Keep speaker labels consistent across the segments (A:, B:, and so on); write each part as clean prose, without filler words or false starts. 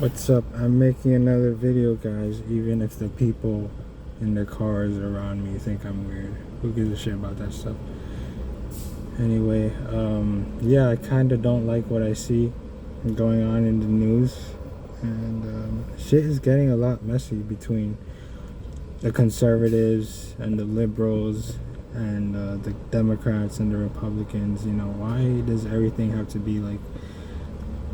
A: What's up? I'm making another video, guys, even if the people in the cars around me think I'm weird. Who gives a shit about that stuff? Anyway, yeah, I kind of don't like what I see going on in the news, and shit is getting a lot messy between the conservatives and the liberals and the Democrats and the Republicans. You know, why does everything have to be like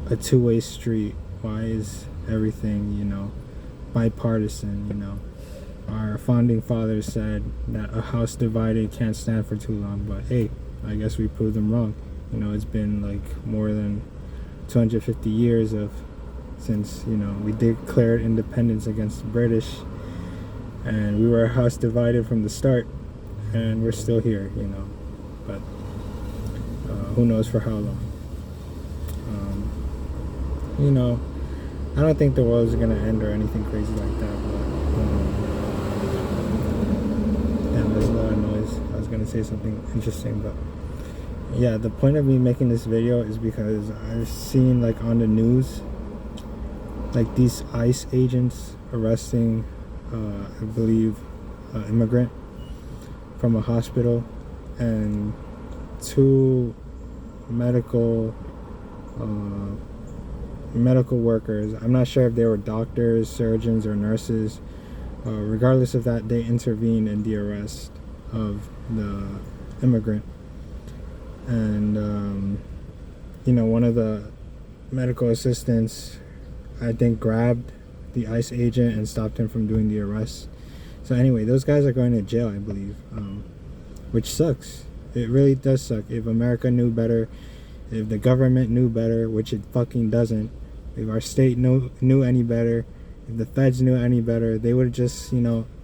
A: a two-way street? Why is everything, bipartisan? Our founding fathers said that a house divided can't stand for too long, but hey, I guess we proved them wrong. It's been like more than 250 years since we declared independence against the British, and we were a house divided from the start, and we're still here. But who knows for how long? I don't think the world is gonna end or anything crazy like that, but damn, there's a lot of noise. I was gonna say something interesting, but yeah, the point of me making this video is because I've seen like on the news like these ICE agents arresting I believe an immigrant from a hospital, and two medical workers. I'm not sure if they were doctors, surgeons, or nurses. Regardless of that, they intervened in the arrest of the immigrant. And one of the medical assistants, I think, grabbed the ICE agent and stopped him from doing the arrest. So anyway, those guys are going to jail, I believe, which sucks. It really does suck. If America knew better, if the government knew better, which it fucking doesn't, if our state knew any better, if the feds knew any better, they would have just,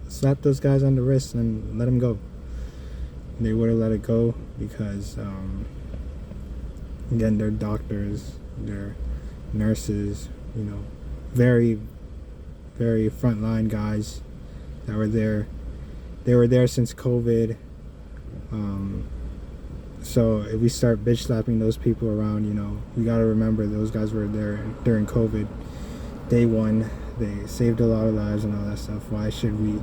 A: slapped those guys on the wrist and let them go. They would have let it go because, again, they're doctors, they're nurses, very, very frontline guys that were there. They were there since COVID. So if we start bitch slapping those people around, we gotta remember those guys were there during COVID. Day one, they saved a lot of lives and all that stuff. Why should we,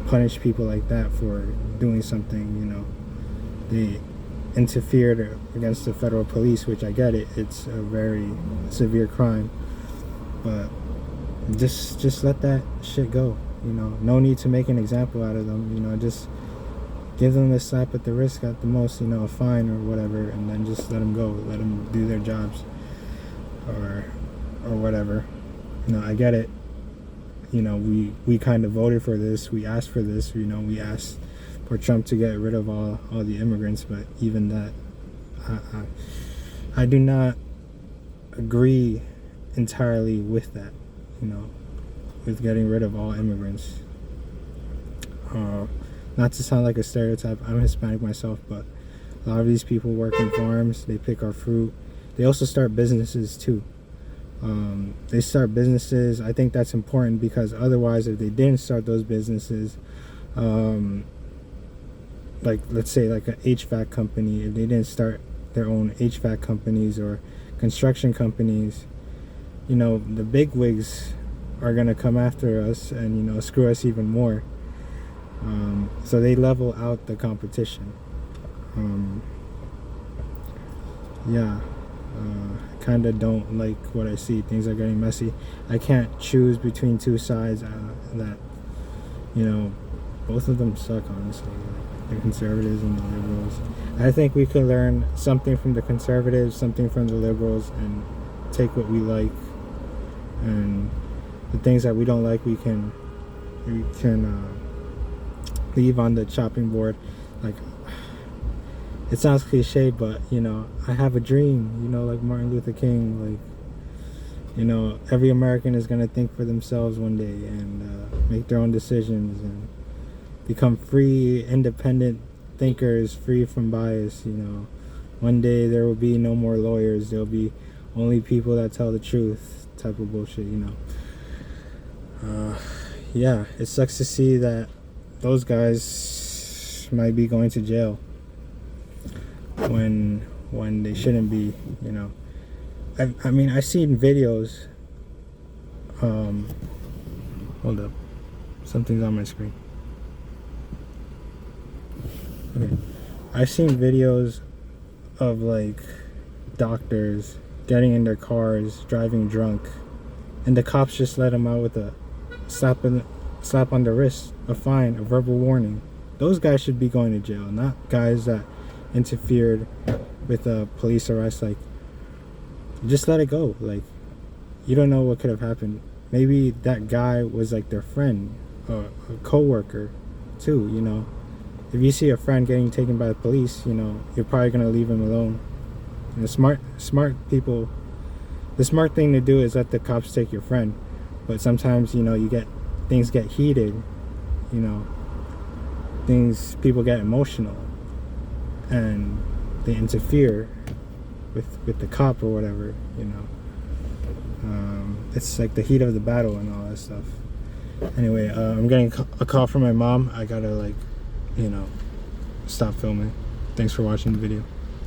A: punish people like that for doing something? They interfered against the federal police, which I get it. It's a very severe crime, but just let that shit go. No need to make an example out of them. Just give them a slap at the wrist at the most, a fine or whatever, and then just let them go. Let them do their jobs, or whatever. I get it. We kind of voted for this. We asked for this. We asked for Trump to get rid of all the immigrants, but even that, I do not agree entirely with that. With getting rid of all immigrants. Not to sound like a stereotype, I'm Hispanic myself, but a lot of these people work in farms. They pick our fruit. They also start businesses too. They start businesses. I think that's important because otherwise, if they didn't start those businesses, like let's say like an HVAC company, if they didn't start their own HVAC companies or construction companies, the big wigs are gonna come after us and screw us even more. So they level out the competition. I kind of don't like what I see. Things are getting messy. I can't choose between two sides that both of them suck, honestly, like the conservatives and the liberals. I think we could learn something from the conservatives, something from the liberals, and take what we like, and the things that we don't like we can leave on the chopping board. Like, it sounds cliche, but I have a dream, like Martin Luther King. Like, every American is gonna think for themselves one day and make their own decisions and become free, independent thinkers, free from bias. One day there will be no more lawyers. There'll be only people that tell the truth, type of bullshit. Yeah, it sucks to see that those guys might be going to jail when they shouldn't be. I mean, I've seen videos Hold up, something's on my screen. Okay, I've seen videos of like doctors getting in their cars driving drunk, and the cops just let them out with a slap on the wrist, a fine, a verbal warning. Those guys should be going to jail, not guys that interfered with a police arrest. Like, just let it go. Like, you don't know what could have happened. Maybe that guy was like their friend or a co-worker too, you know. If you see a friend getting taken by the police, you know, you're probably gonna leave him alone. And the smart people, the smart thing to do is let the cops take your friend. But sometimes, you know, things get heated, you know, people get emotional and they interfere with the cop or whatever, you know. It's like the heat of the battle and all that stuff. Anyway, I'm getting a call from my mom. I gotta, like, you know, stop filming. Thanks for watching the video.